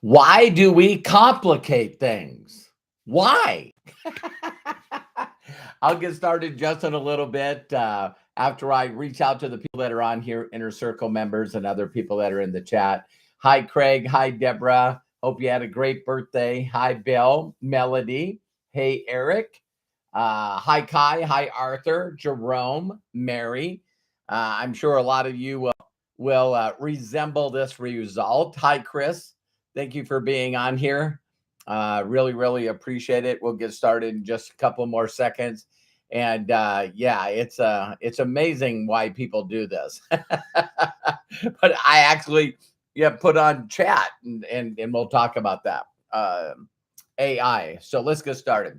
Why do we complicate things? Why? I'll get started just in a little bit after I reach out to the people that are on here, Inner Circle members, and other people that are in the chat. Hi, Craig. Hi, Deborah. Hope you had a great birthday. Hi, Bill, Melody. Hey, Eric. Hi, Kai. Hi, Arthur, Jerome, Mary. I'm sure a lot of you will resemble this result. Hi, Chris. Thank you for being on here. Really, really appreciate it. We'll get started in just a couple more seconds. And yeah, it's amazing why people do this. But I actually put on chat and we'll talk about that. AI. So let's get started.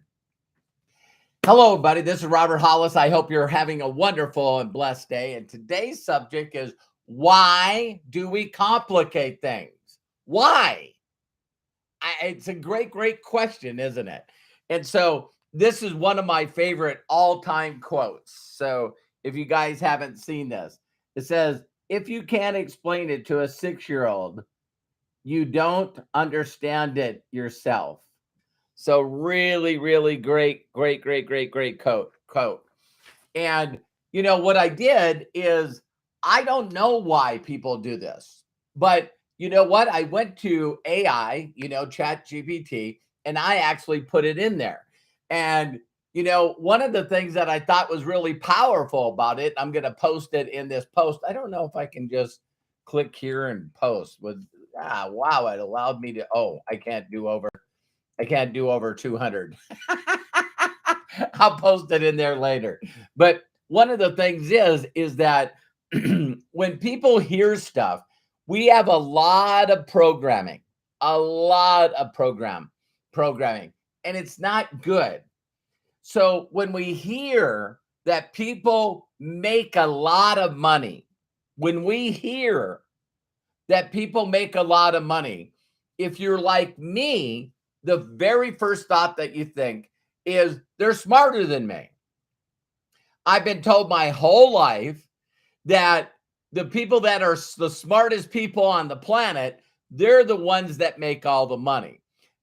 Hello, everybody. This is Robert Hollis. I hope you're having a wonderful and blessed day. And today's subject is, why do we complicate things? Why? It's a great, great question, isn't it? And so this is one of my favorite all-time quotes. So if you guys haven't seen this, it says, if you can't explain it to a 6-year-old, you don't understand it yourself. So really, really great quote. And what I did is, I don't know why people do this, but you know what? I went to AI, Chat GPT, and I actually put it in there. And one of the things that I thought was really powerful about it, I'm going to post it in this post. I don't know if I can just click here and post with, wow, it allowed me to, I can't do over 200. I'll post it in there later. But one of the things is that when people hear stuff, we have a lot of programming, programming, and it's not good. So when we hear that people make a lot of money, when we hear that people make a lot of money, if you're like me, the very first thought that you think is, they're smarter than me. I've been told my whole life that the people that are the smartest people on the planet, they're the ones that make all the money.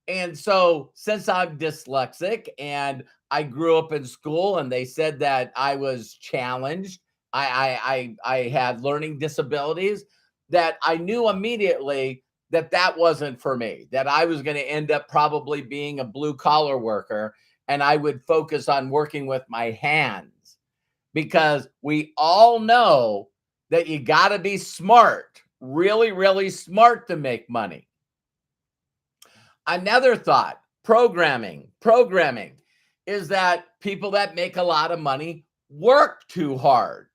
And so since I'm dyslexic and I grew up in school and they said that I was challenged, I had learning disabilities, that I knew immediately that wasn't for me, that I was going to end up probably being a blue collar worker, and I would focus on working with my hands, because we all know that you got to be smart, really, really smart to make money. Another thought, programming is that people that make a lot of money work too hard.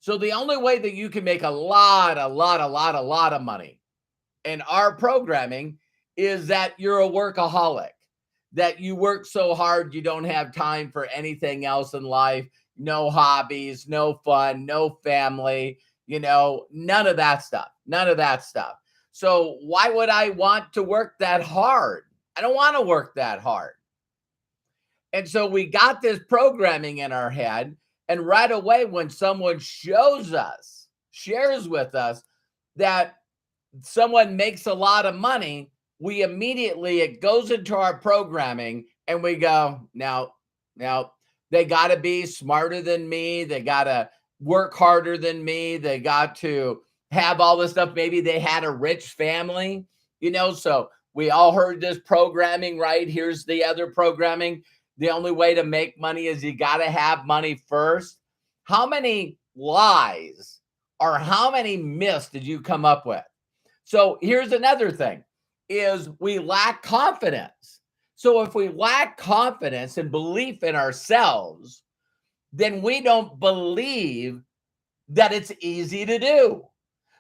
So the only way that you can make a lot of money in our programming is that you're a workaholic, that you work so hard you don't have time for anything else in life, no hobbies, no fun, no family, none of that stuff. So why would I want to work that hard? I don't want to work that hard. And so we got this programming in our head, and right away when someone shares with us that someone makes a lot of money, we immediately, it goes into our programming and we go, now they got to be smarter than me. They got to work harder than me. They got to have all this stuff. Maybe they had a rich family, so we all heard this programming, right? Here's the other programming. The only way to make money is you got to have money first. How many lies or how many myths did you come up with? So here's another thing, is we lack confidence. So if we lack confidence and belief in ourselves, then we don't believe that it's easy to do.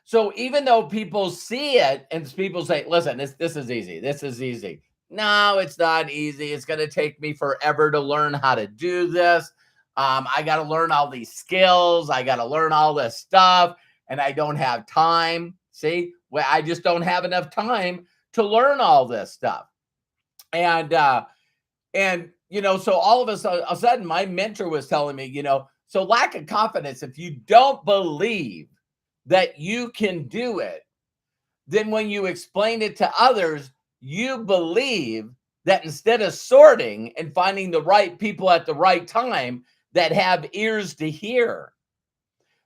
So even though people see it and people say, listen, this is easy. This is easy. No, it's not easy. It's going to take me forever to learn how to do this. I got to learn all these skills. I got to learn all this stuff, and I don't have time. See, I just don't have enough time to learn all this stuff. And so all of a sudden, my mentor was telling me, so lack of confidence, if you don't believe that you can do it, then when you explain it to others, you believe that instead of sorting and finding the right people at the right time that have ears to hear,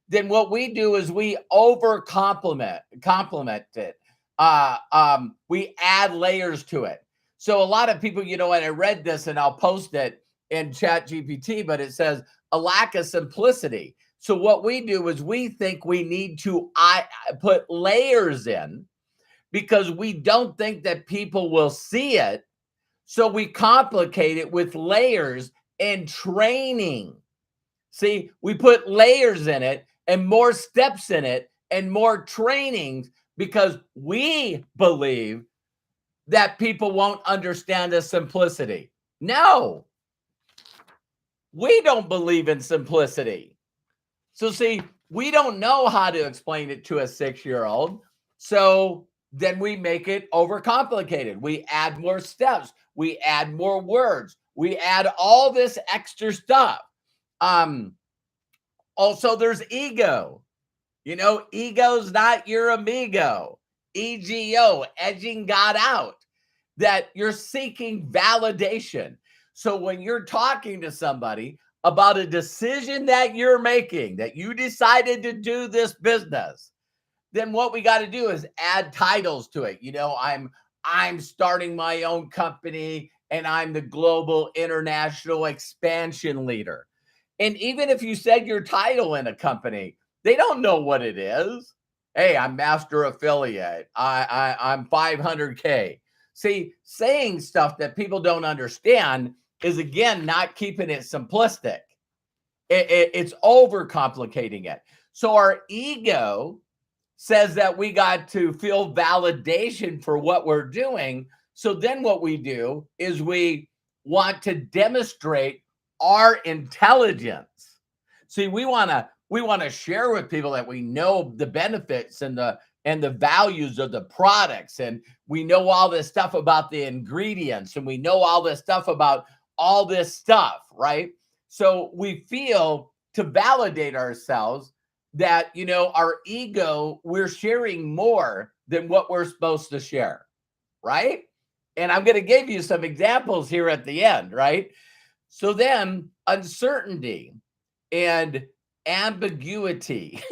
then what we do is we over compliment it. We add layers to it. So a lot of people, and I read this and I'll post it in Chat GPT, but it says a lack of simplicity. So what we do is we think we need to put layers in because we don't think that people will see it. So we complicate it with layers and training. See, we put layers in it and more steps in it and more trainings because we believe that people won't understand the simplicity. No, we don't believe in simplicity. So see, we don't know how to explain it to a 6-year-old. So then we make it overcomplicated. We add more steps. We add more words. We add all this extra stuff. Also, there's ego. Ego's not your amigo. EGO, edging God out. That you're seeking validation. So when you're talking to somebody about a decision that you're making, that you decided to do this business, then what we got to do is add titles to it. I'm starting my own company and I'm the global international expansion leader. And even if you said your title in a company, they don't know what it is. Hey, I'm master affiliate. I'm 500K. See, saying stuff that people don't understand is, again, not keeping it simplistic. It's overcomplicating it. So our ego says that we got to feel validation for what we're doing. So then what we do is we want to demonstrate our intelligence. See, we want to share with people that we know the benefits and the values of the products, and we know all this stuff about the ingredients, and we know all this stuff about all this stuff, right? So we feel to validate ourselves that, our ego, we're sharing more than what we're supposed to share, right? And I'm going to give you some examples here at the end, right? So then uncertainty and ambiguity.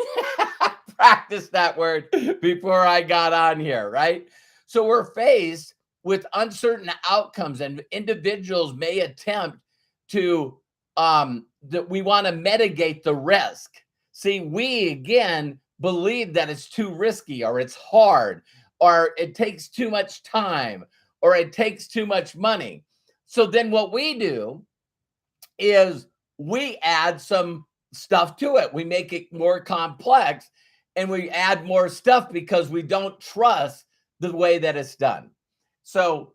Practice that word before I got on here, right? So we're faced with uncertain outcomes, and individuals may attempt to that we want to mitigate the risk. See, we again believe that it's too risky, or it's hard, or it takes too much time, or it takes too much money. So then what we do is we add some stuff to it. We make it more complex and we add more stuff because we don't trust the way that it's done. So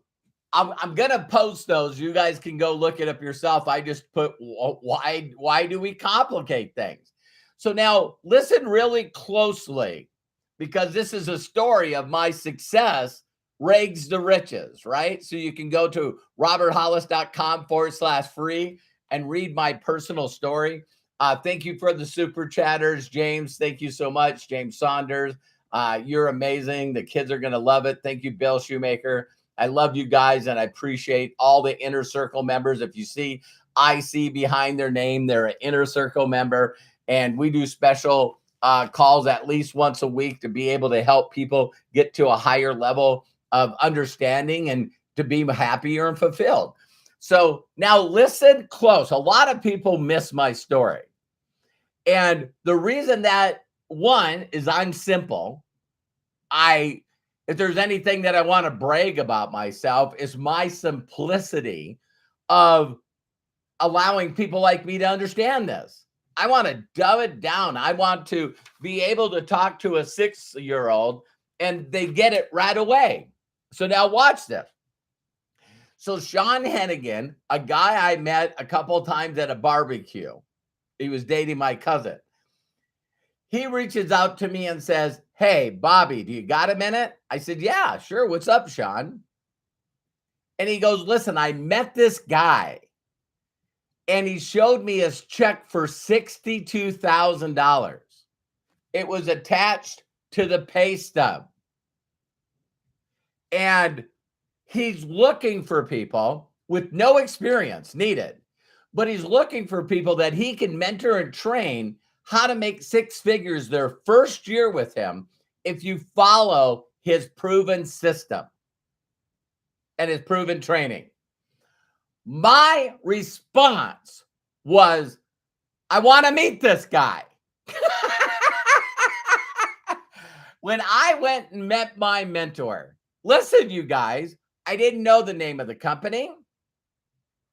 I'm going to post those. You guys can go look it up yourself. I just put why do we complicate things? So now listen really closely, because this is a story of my success rags to riches, right? So you can go to roberthollis.com/free and read my personal story. Thank you for the super chatters. James, thank you so much. James Saunders, you're amazing. The kids are going to love it. Thank you, Bill Shoemaker. I love you guys, and I appreciate all the Inner Circle members. If you see IC behind their name, they're an Inner Circle member, and we do special calls at least once a week to be able to help people get to a higher level of understanding and to be happier and fulfilled. So now listen close. A lot of people miss my story. And the reason that, one, is I'm simple. If there's anything that I want to brag about myself, is my simplicity of allowing people like me to understand this. I want to dumb it down. I want to be able to talk to a 6-year-old and they get it right away. So now watch this. So Sean Hennigan, a guy I met a couple of times at a barbecue, he was dating my cousin. He reaches out to me and says, "Hey, Bobby, do you got a minute?" I said, "Yeah, sure. What's up, Sean?" And he goes, "Listen, I met this guy and he showed me his check for $62,000. It was attached to the pay stub. And he's looking for people with no experience needed, but he's looking for people that he can mentor and train how to make six figures their first year with him if you follow his proven system and his proven training. My response was, I want to meet this guy. When I went and met my mentor, listen, you guys, I didn't know the name of the company.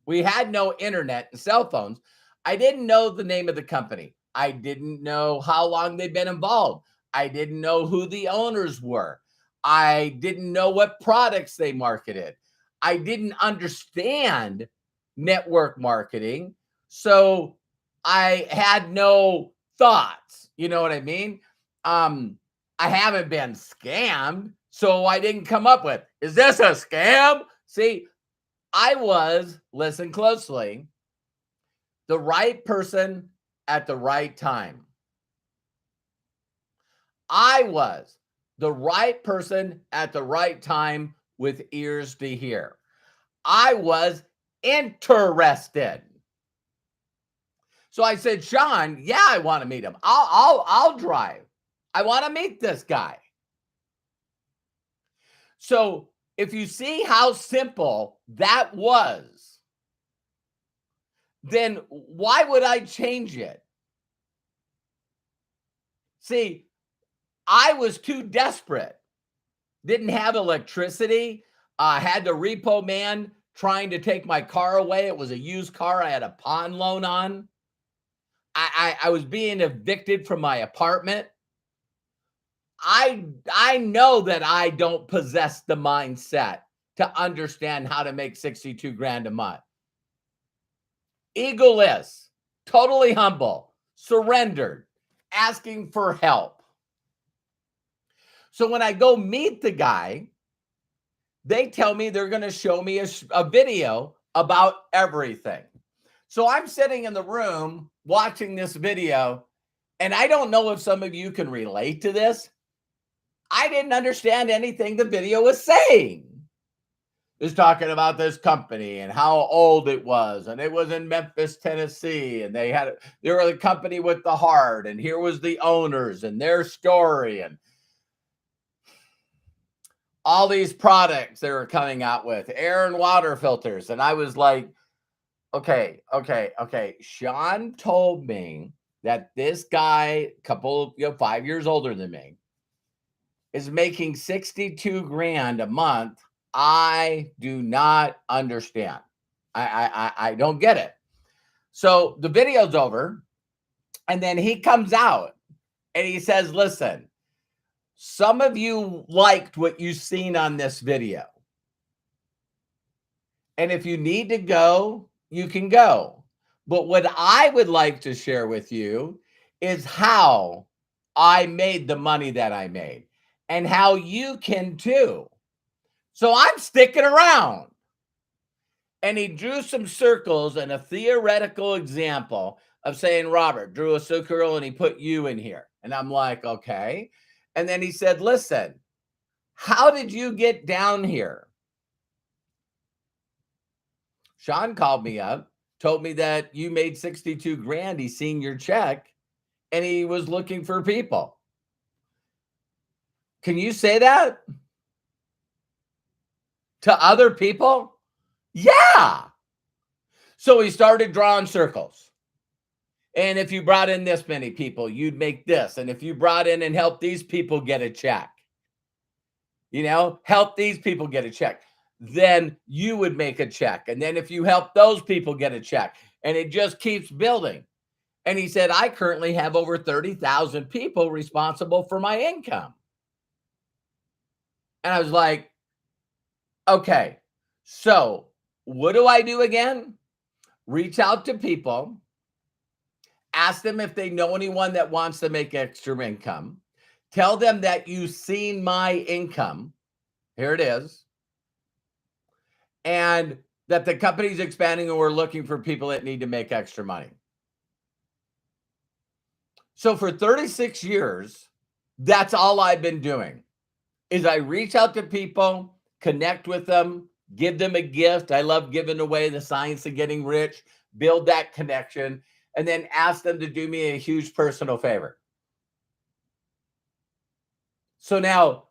We had no internet and cell phones. I didn't know the name of the company. I didn't know how long they'd been involved. I didn't know who the owners were. I didn't know what products they marketed. I didn't understand network marketing. So I had no thoughts. You know what I mean? I haven't been scammed. So I didn't come up with, is this a scam? See, I was, listen closely, the right person at the right time. I was the right person at the right time with ears to hear. I was interested. So I said, Sean, yeah, I want to meet him. I'll drive. I want to meet this guy. So if you see how simple that was, then why would I change it? See, I was too desperate. Didn't have electricity. Had the repo man trying to take my car away. It was a used car I had a pawn loan on. I was being evicted from my apartment. I know that I don't possess the mindset to understand how to make 62 grand a month. Egoless, totally humble, surrendered, asking for help. So when I go meet the guy, they tell me they're going to show me a video about everything. So I'm sitting in the room watching this video, and I don't know if some of you can relate to this. I didn't understand anything the video was saying. It was talking about this company and how old it was, and it was in Memphis, Tennessee, and they were the company with the heart, and here was the owners and their story, and all these products they were coming out with, air and water filters. And I was like, okay. Sean told me that this guy, 5 years older than me, is making 62 grand a month. I do not understand. I don't get it. So the video's over, and then he comes out and he says, listen, some of you liked what you've seen on this video. And if you need to go, you can go. But what I would like to share with you is how I made the money that I made and how you can too. So I'm sticking around. And he drew some circles and a theoretical example of saying, Robert drew a circle and he put you in here. And I'm like, okay. And then he said, listen, how did you get down here? Sean called me up, told me that you made 62 grand. He's seen your check and he was looking for people. Can you say that to other people? Yeah. So he started drawing circles. And if you brought in this many people, you'd make this. And if you brought in and helped these people get a check, help these people get a check, then you would make a check. And then if you help those people get a check, and it just keeps building. And he said, I currently have over 30,000 people responsible for my income. And I was like, okay, so what do I do again? Reach out to people, ask them if they know anyone that wants to make extra income. Tell them that you've seen my income. Here it is. And that the company's expanding and we're looking for people that need to make extra money. So for 36 years, that's all I've been doing is I reach out to people connect with them, give them a gift. I love giving away the science of getting rich, build that connection, and then ask them to do me a huge personal favor. So now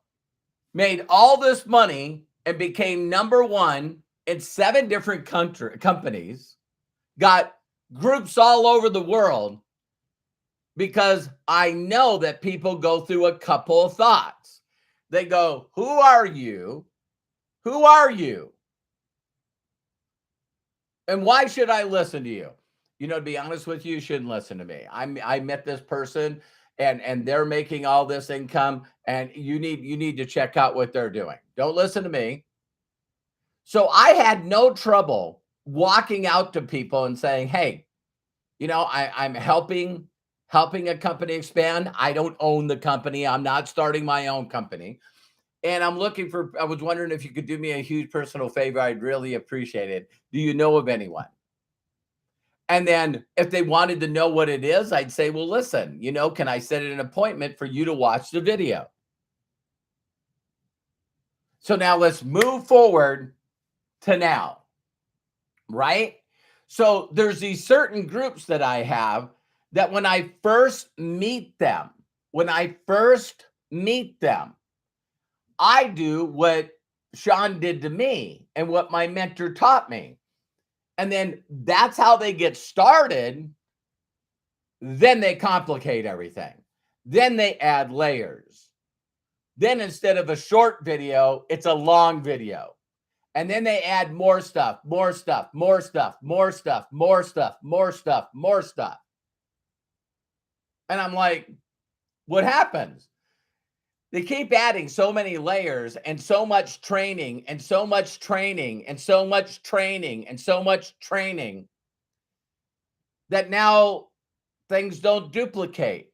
made all this money and became number one in 7 different companies, got groups all over the world, because I know that people go through a couple of thoughts. They go, who are you? Who are you? And why should I listen to you? You know, to be honest with you, you shouldn't listen to me. I met this person and they're making all this income, and you need to check out what they're doing. Don't listen to me. So I had no trouble walking out to people and saying, hey, you know, I'm helping a company expand. I don't own the company. I'm not starting my own company. And I was wondering if you could do me a huge personal favor. I'd really appreciate it. Do you know of anyone? And then if they wanted to know what it is, I'd say, well, listen, you know, can I set an appointment for you to watch the video? So now let's move forward to now, right? So there's these certain groups that I have that when I first meet them, I do what Sean did to me and what my mentor taught me. And then that's how they get started. Then they complicate everything. Then they add layers. Then instead of a short video, it's a long video. And then they add more stuff, more stuff, more stuff, more stuff, more stuff, more stuff, more stuff. And I'm like, what happens? They keep adding so many layers and so much training and so much training and so much training and so much training that now things don't duplicate.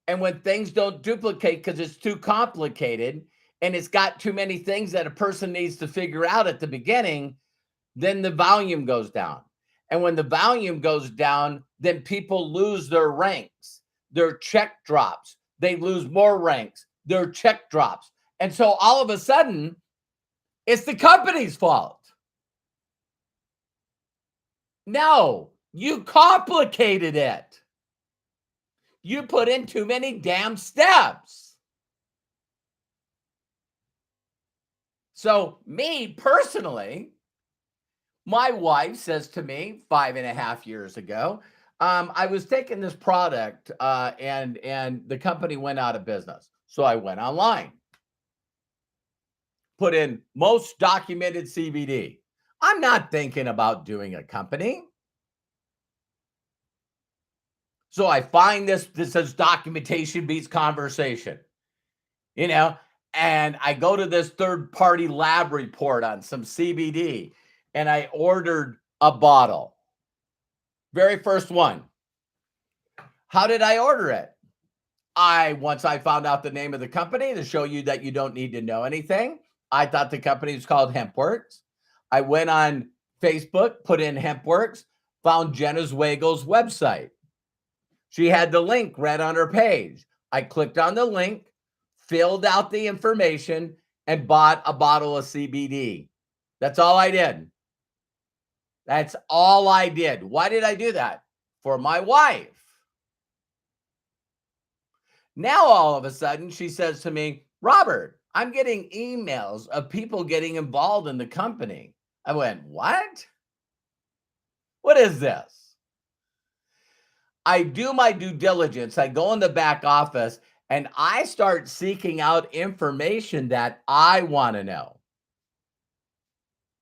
And when things don't duplicate because it's too complicated and it's got too many things that a person needs to figure out at the beginning, then the volume goes down. And when the volume goes down, then people lose their ranks, their check drops. They lose more ranks, their check drops. And so all of a sudden, it's the company's fault. No, you complicated it. You put in too many damn steps. So me personally, my wife says to me 5.5 years ago, I was taking this product and the company went out of business. So I went online, put in most documented CBD. I'm not thinking about doing a company. So I find this says documentation beats conversation, you know, and I go to this third-party lab report on some CBD and I ordered a bottle. Very first one. How did I order it? Once I found out the name of the company, to show you that you don't need to know anything, I thought the company was called HempWorks. I went on Facebook, put in HempWorks, found Jenna Zweigel's website. She had the link right on her page. I clicked on the link, filled out the information, and bought a bottle of CBD. That's all I did. That's all I did. Why did I do that? For my wife. Now, all of a sudden, she says to me, Robert, I'm getting emails of people getting involved in the company. I went, what? What is this? I do my due diligence. I go in the back office and I start seeking out information that I want to know.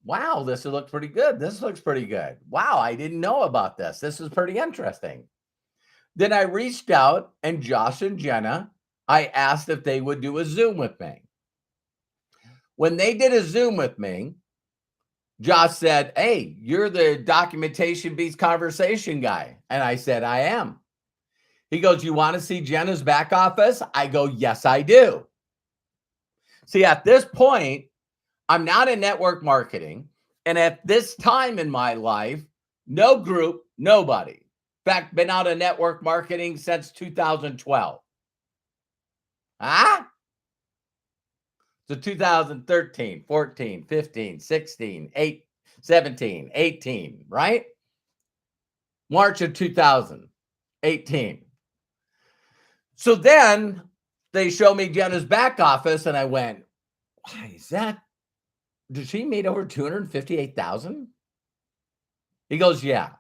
Wow, this looks pretty good. This looks pretty good. Wow, I didn't know about this. This is pretty interesting. Then I reached out, and Josh and Jenna, I asked if they would do a Zoom with me. When they did a Zoom with me, Josh said, hey, you're the documentation beats conversation guy. And I said, I am. He goes, you want to see Jenna's back office? I go, yes, I do. See, at this point, I'm not in network marketing. And at this time in my life, no group, nobody. In fact, been out of network marketing since 2012. So 2013, 14, 15, 16, 8, 17, 18, right? March of 2018. So then they show me Jenna's back office, and I went, why is that? Did she made over 258,000? He goes, yeah.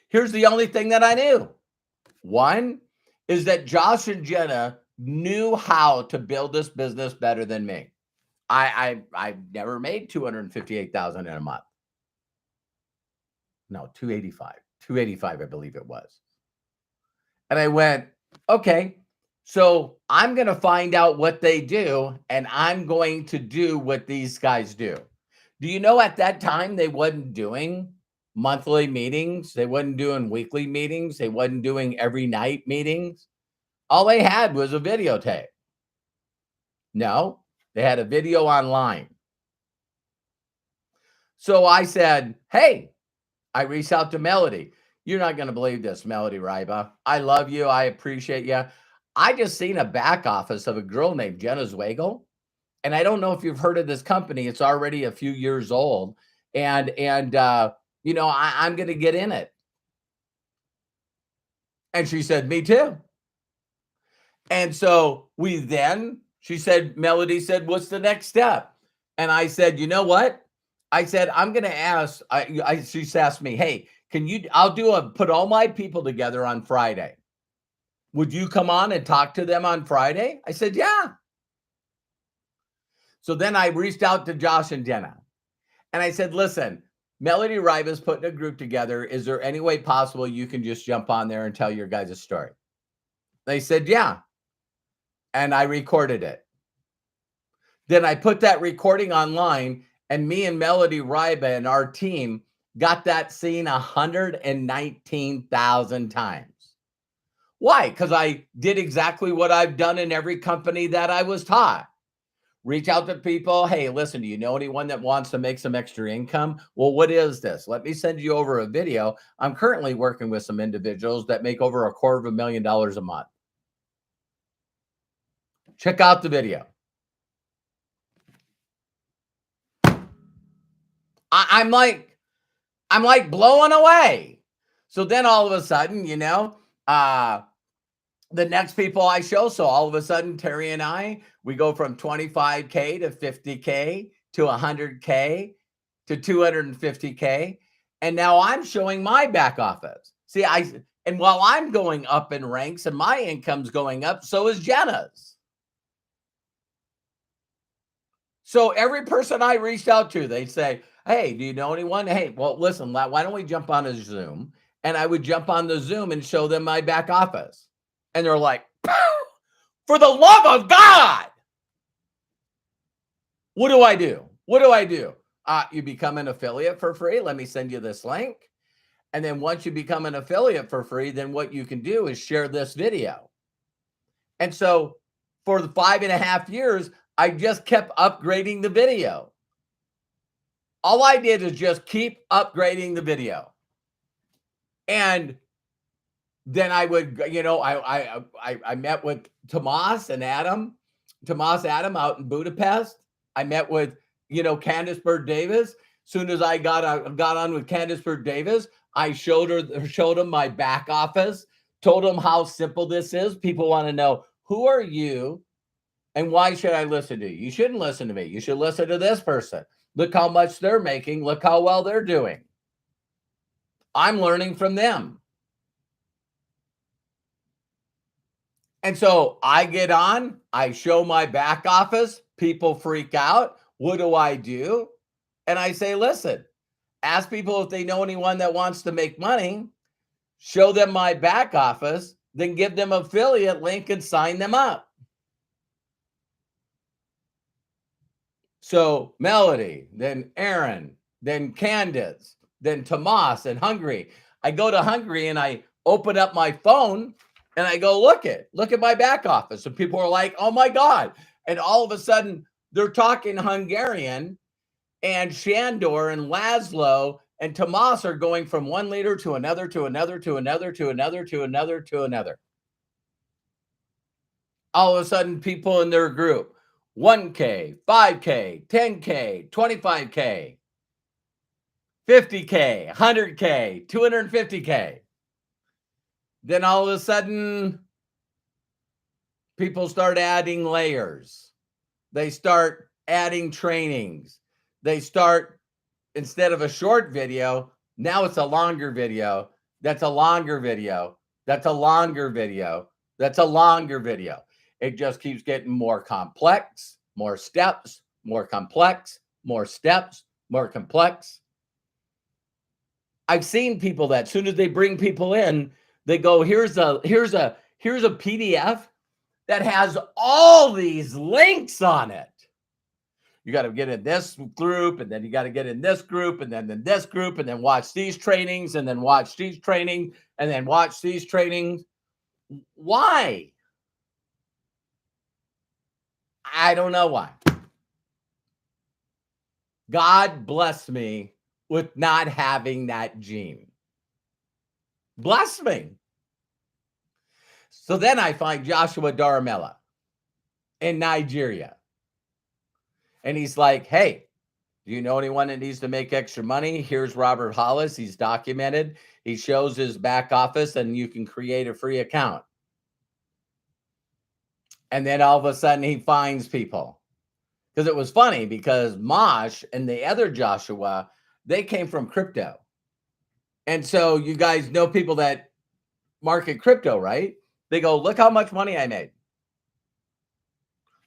Here's the only thing that I knew. One is that Josh and Jenna knew how to build this business better than me. I never made 258,000 in a month. No, 285. 285, I believe it was. And I went, okay, so I'm going to find out what they do, and I'm going to do what these guys do. Do you know at that time they wasn't doing monthly meetings? They wasn't doing weekly meetings. They wasn't doing every night meetings. All they had was a videotape. No, they had a video online. So I said, hey, I reached out to Melody. You're not going to believe this, Melody Riba. I love you. I appreciate you. I just seen a back office of a girl named Jenna Zweigel. And I don't know if you've heard of this company. It's already a few years old. And you know, I'm going to get in it. And she said, me too. And so she said, Melody said, what's the next step? And I said, you know what? I said, I'm going to ask, she asked me, hey, I'll put all my people together on Friday. Would you come on and talk to them on Friday? I said, yeah. So then I reached out to Josh and Jenna. And I said, listen, Melody Riba's putting a group together. Is there any way possible you can just jump on there and tell your guys' story? They said, yeah. And I recorded it. Then I put that recording online, and me and Melody Riba and our team got that seen 119,000 times. Why? Because I did exactly what I've done in every company that I was taught. Reach out to people. Hey, listen, do you know anyone that wants to make some extra income? Well, what is this? Let me send you over a video. I'm currently working with some individuals that make over $250,000 a month. Check out the video. I'm like blowing away. So then all of a sudden, you know, the next people I show. So all of a sudden, Terry and I, we go from 25K to 50K to 100K to 250K. And now I'm showing my back office. See, and while I'm going up in ranks and my income's going up, so is Jenna's. So every person I reached out to, they'd say, hey, do you know anyone? Hey, well, listen, why don't we jump on a Zoom? And I would jump on the Zoom and show them my back office. And they're like, for the love of God, what do I do? What do I do? You become an affiliate for free. Let me send you this link. And then once you become an affiliate for free, then what you can do is share this video. And so for the 5.5 years, I just kept upgrading the video. All I did is just keep upgrading the video. And then I would, you know, I met with Tomas Adam out in Budapest. I met with, you know, Candice Bird Davis. Soon as I got on with Candice Bird Davis, I showed him my back office, told him how simple this is. People want to know, who are you? And why should I listen to you? You shouldn't listen to me. You should listen to this person. Look how much they're making. Look how well they're doing. I'm learning from them. And so I get on, I show my back office. People freak out. What do? And I say, listen, ask people if they know anyone that wants to make money. Show them my back office, then give them an affiliate link and sign them up. So Melody, then Aaron, then Candace, then Tomas in Hungary. I go to Hungary and I open up my phone and I go, look at my back office. And people are like, oh my God. And all of a sudden they're talking Hungarian, and Shandor and Laszlo and Tomas are going from one leader to another, to another, to another, to another, to another, to another. All of a sudden people in their group, 1K, 5K, 10K, 25K, 50K, 100K, 250K. Then all of a sudden, people start adding layers. They start adding trainings. They start, instead of a short video, now it's a longer video. That's a longer video. That's a longer video. That's a longer video. It just keeps getting more complex, more steps, more complex, more steps, more complex. I've seen people that as soon as they bring people in, they go, here's a PDF that has all these links on it. You got to get in this group, and then you got to get in this group, and then in this group, and then watch these trainings, and then watch these trainings, and then watch these trainings. Why? I don't know why. God bless me with not having that gene. Bless me. So then I find Joshua Daramella in Nigeria. And he's like, hey, do you know anyone that needs to make extra money? Here's Robert Hollis. He's documented. He shows his back office, and you can create a free account. And then all of a sudden he finds people. Because it was funny, because Mosh and the other Joshua, they came from crypto. And so you guys know people that market crypto, right? They go, look how much money I made.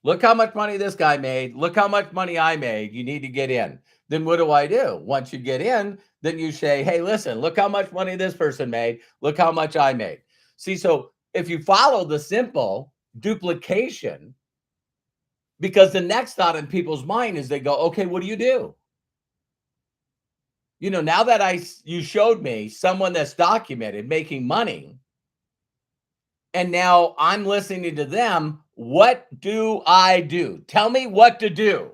Look how much money this guy made. Look how much money I made. You need to get in. Then what do? Once you get in, then you say, hey, listen, look how much money this person made. Look how much I made. See, so if you follow the simple duplication, because the next thought in people's mind is they go, okay, what do you do? You know, now that you showed me someone that's documented making money, and now I'm listening to them, what do I do? Tell me what to do.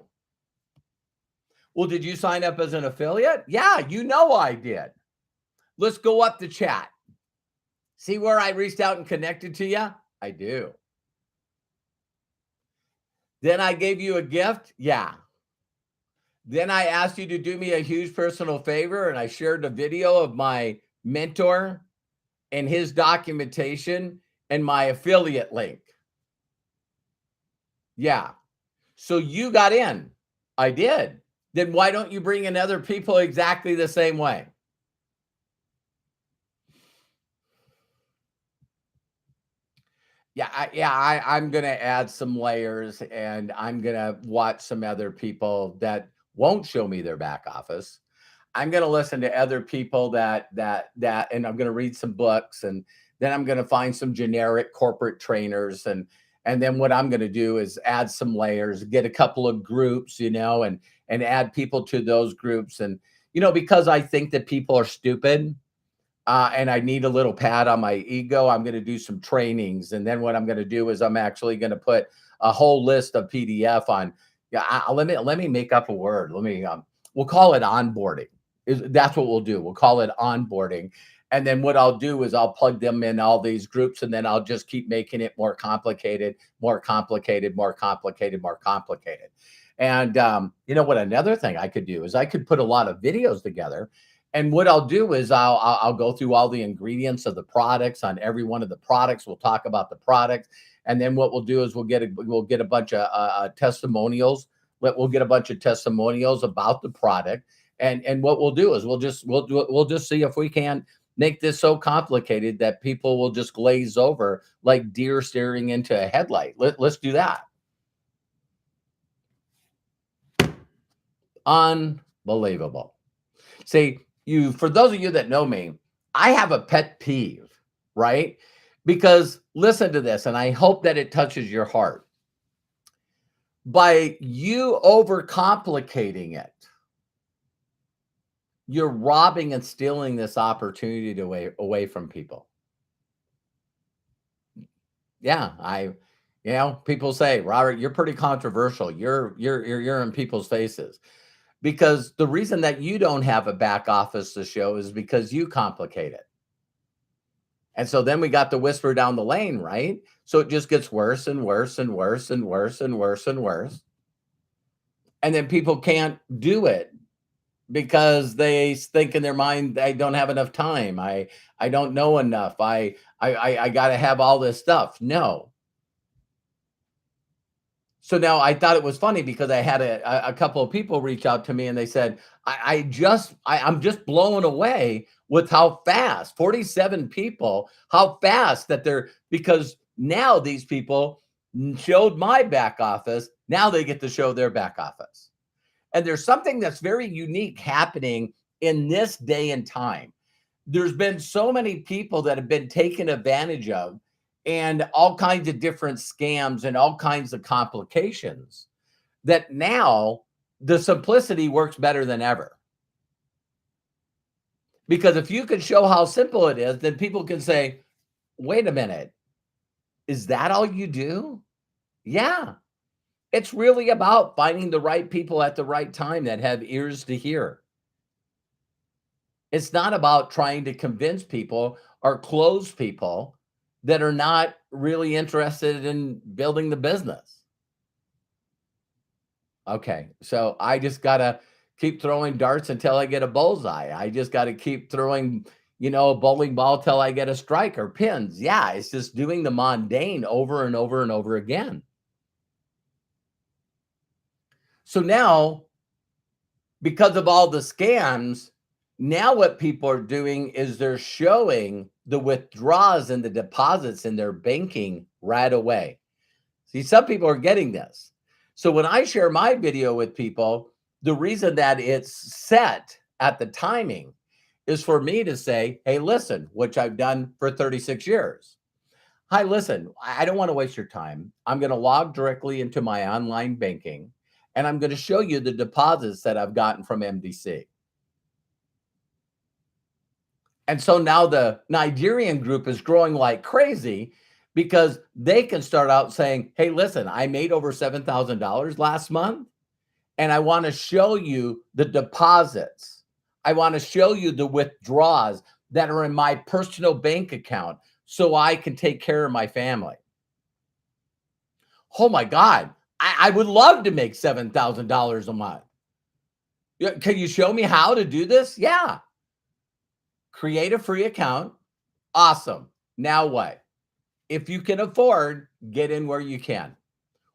Well, did you sign up as an affiliate? Yeah, you know I did. Let's go up the chat. See where I reached out and connected to you? I do. Then I gave you a gift? Yeah. Then I asked you to do me a huge personal favor, and I shared a video of my mentor and his documentation and my affiliate link. Yeah. So you got in. I did. Then why don't you bring in other people exactly the same way? I'm going to add some layers, and I'm going to watch some other people that won't show me their back office. I'm going to listen to other people that, and I'm going to read some books, and then I'm going to find some generic corporate trainers. And then what I'm going to do is add some layers, get a couple of groups, and add people to those groups. And, because I think that people are stupid, and I need a little pat on my ego, I'm going to do some trainings. And then what I'm going to do is I'm actually going to put a whole list of PDF on. Yeah, let me make up a word. We'll call it onboarding. That's what we'll do. We'll call it onboarding. And then what I'll do is I'll plug them in all these groups, and then I'll just keep making it more complicated, more complicated, more complicated, more complicated. And you know what? Another thing I could do is I could put a lot of videos together. And what I'll do is I'll go through all the ingredients of the products. On every one of the products, we'll talk about the products. And then what we'll do is we'll get a bunch of testimonials. We'll get a bunch of testimonials about the product. And what we'll do is we'll just see if we can make this so complicated that people will just glaze over like deer staring into a headlight. Let's do that. Unbelievable. See, for those of you that know me, I have a pet peeve, right? Because listen to this, and I hope that it touches your heart. By you overcomplicating it, you're robbing and stealing this opportunity away from people. Yeah, people say, Robert, you're pretty controversial. You're in people's faces. Because the reason that you don't have a back office to show is because you complicate it. And so then we got the whisper down the lane, right? So it just gets worse and worse and worse and worse and worse and worse. And then people can't do it because they think in their mind, I don't have enough time. I don't know enough. I got to have all this stuff. No. So now I thought it was funny because I had a couple of people reach out to me and they said, I'm just blown away with how fast 47 people, how fast that they're, because now these people showed my back office. Now they get to show their back office. And there's something that's very unique happening in this day and time. There's been so many people that have been taken advantage of and all kinds of different scams and all kinds of complications that now the simplicity works better than ever. Because if you can show how simple it is, then people can say, wait a minute, is that all you do? Yeah. It's really about finding the right people at the right time that have ears to hear. It's not about trying to convince people or close people that are not really interested in building the business. Okay, so I just got to keep throwing darts until I get a bullseye. I just got to keep throwing, a bowling ball till I get a strike or pins. Yeah, it's just doing the mundane over and over and over again. So now, because of all the scams, now what people are doing is they're showing the withdrawals and the deposits in their banking right away. See, some people are getting this. So when I share my video with people, the reason that it's set at the timing is for me to say, hey, listen, which I've done for 36 years. Hi, listen, I don't want to waste your time. I'm going to log directly into my online banking, and I'm going to show you the deposits that I've gotten from MDC. And so now the Nigerian group is growing like crazy because they can start out saying, hey, listen, I made over $7,000 last month, and I want to show you the deposits. I want to show you the withdrawals that are in my personal bank account so I can take care of my family. Oh my God, I would love to make $7,000 a month. Can you show me how to do this? Yeah. Create a free account. Awesome. Now what? If you can afford, get in where you can.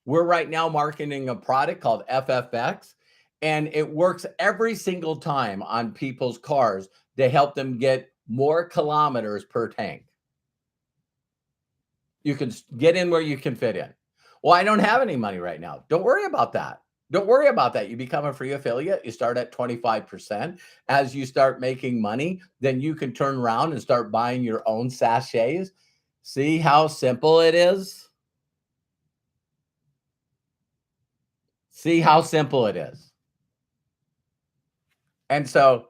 We're right now marketing a product called FFX, and it works every single time on people's cars to help them get more kilometers per tank. You can get in where you can fit in. Well, I don't have any money right now. Don't worry about that. Don't worry about that. You become a free affiliate. You start at 25%. As you start making money, then you can turn around and start buying your own sachets. See how simple it is? See how simple it is. And so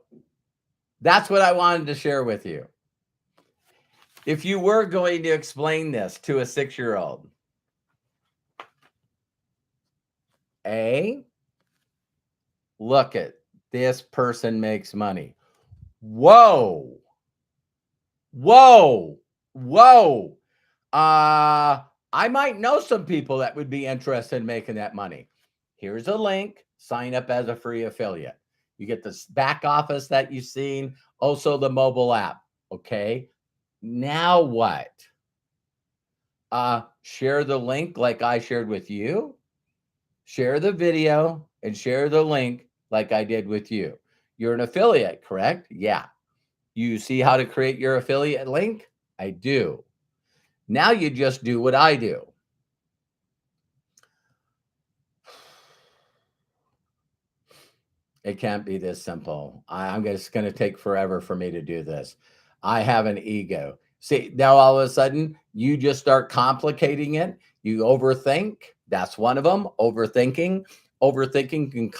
that's what I wanted to share with you. If you were going to explain this to a 6-year-old, look at this person makes money. Whoa. I might know some people that would be interested in making that money. Here's a link. Sign up as a free affiliate. You get the back office that you've seen, also the mobile app. Okay. Now what? Share the link like I shared with you. Share the video and share the link like I did with you. You're an affiliate, correct? Yeah. You see how to create your affiliate link? I do. Now you just do what I do. It can't be this simple. I'm just going to take forever for me to do this. I have an ego. See, now all of a sudden, you just start complicating it. You overthink. That's one of them. Overthinking. Overthinking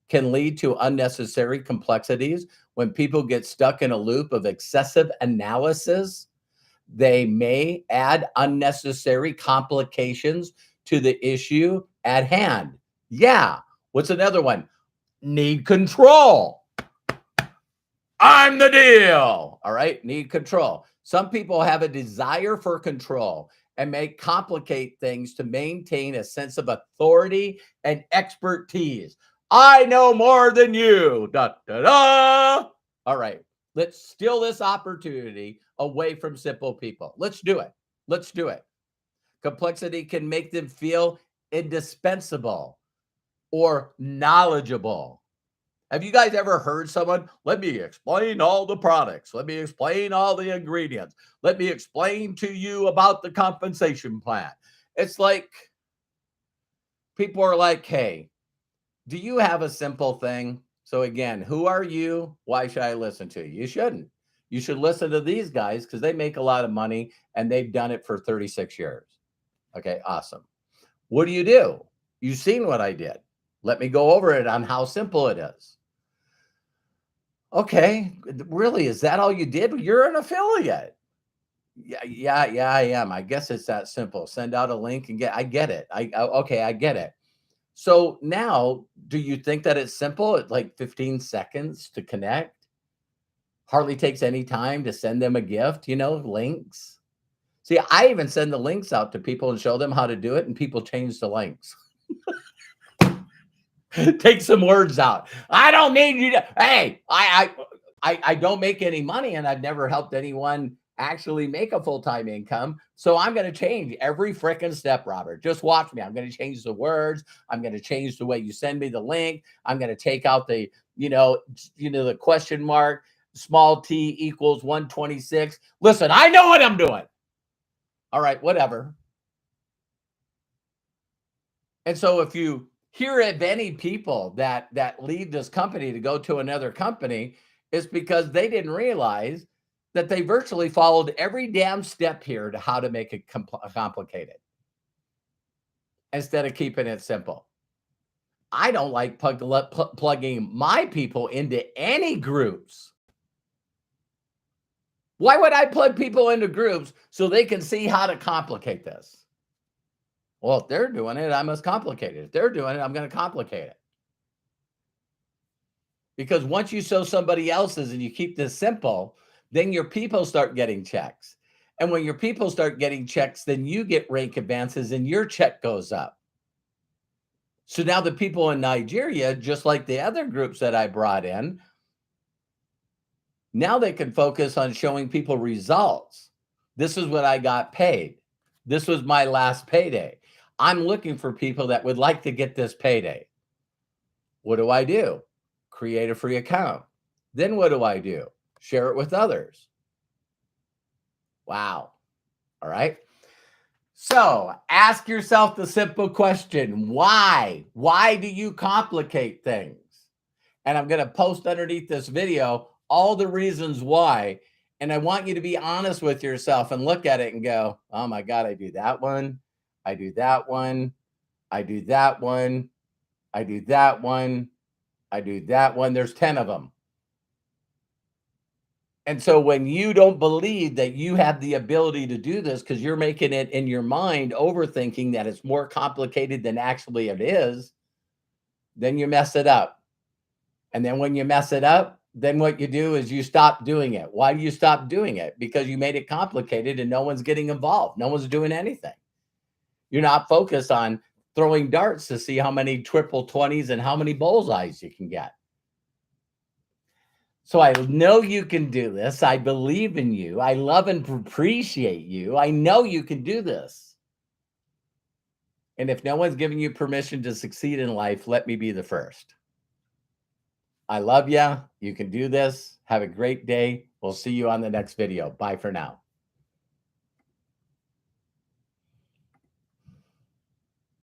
can lead to unnecessary complexities. When people get stuck in a loop of excessive analysis, they may add unnecessary complications to the issue at hand. Yeah. What's another one? Need control. I'm the deal. All right. Need control. Some people have a desire for control and make complicate things to maintain a sense of authority and expertise. I know more than you. Da, da, da. All right. Let's steal this opportunity away from simple people. Let's do it. Let's do it. Complexity can make them feel indispensable or knowledgeable. Have you guys ever heard someone, let me explain all the products, let me explain all the ingredients, let me explain to you about the compensation plan? It's like people are like, hey, do you have a simple thing? So again, who are you? Why should I listen to you? You shouldn't. You should listen to these guys because they make a lot of money and they've done it for 36 years. Okay, awesome. What do? You've seen what I did. Let me go over it on how simple it is. Okay, really? Is that all you did? You're an affiliate. Yeah, I am. I guess it's that simple. Send out a link and I get it. Okay, I get it. So now, do you think that it's simple? It's like 15 seconds to connect. Hardly takes any time to send them a gift, links. See, I even send the links out to people and show them how to do it, and people change the links. Take some words out. I don't need you to, hey, I don't make any money, and I've never helped anyone actually make a full-time income. So I'm going to change every freaking step, Robert. Just watch me. I'm going to change the words. I'm going to change the way you send me the link. I'm going to take out the, the question mark, small t equals 126. Listen, I know what I'm doing. All right, whatever. And so if you hear of any people that leave this company to go to another company, it's because they didn't realize that they virtually followed every damn step here to how to make it complicated instead of keeping it simple. I don't like plugging my people into any groups. Why would I plug people into groups so they can see how to complicate this? Well, if they're doing it, I must complicate it. If they're doing it, I'm going to complicate it. Because once you show somebody else's and you keep this simple, then your people start getting checks. And when your people start getting checks, then you get rank advances and your check goes up. So now the people in Nigeria, just like the other groups that I brought in, now they can focus on showing people results. This is what I got paid. This was my last payday. I'm looking for people that would like to get this payday. What do? Create a free account. Then what do? Share it with others. Wow. All right. So ask yourself the simple question, why? Why do you complicate things? And I'm going to post underneath this video all the reasons why. And I want you to be honest with yourself and look at it and go, oh my God, I do that one. I do that one. I do that one. I do that one. I do that one. There's 10 of them. And so when you don't believe that you have the ability to do this because you're making it in your mind, overthinking that it's more complicated than actually it is, then you mess it up. And then when you mess it up, then what you do is you stop doing it. Why do you stop doing it? Because you made it complicated and no one's getting involved. No one's doing anything. You're not focused on throwing darts to see how many triple 20s and how many bullseyes you can get. So I know you can do this. I believe in you. I love and appreciate you. I know you can do this. And if no one's giving you permission to succeed in life, let me be the first. I love you. You can do this. Have a great day. We'll see you on the next video. Bye for now.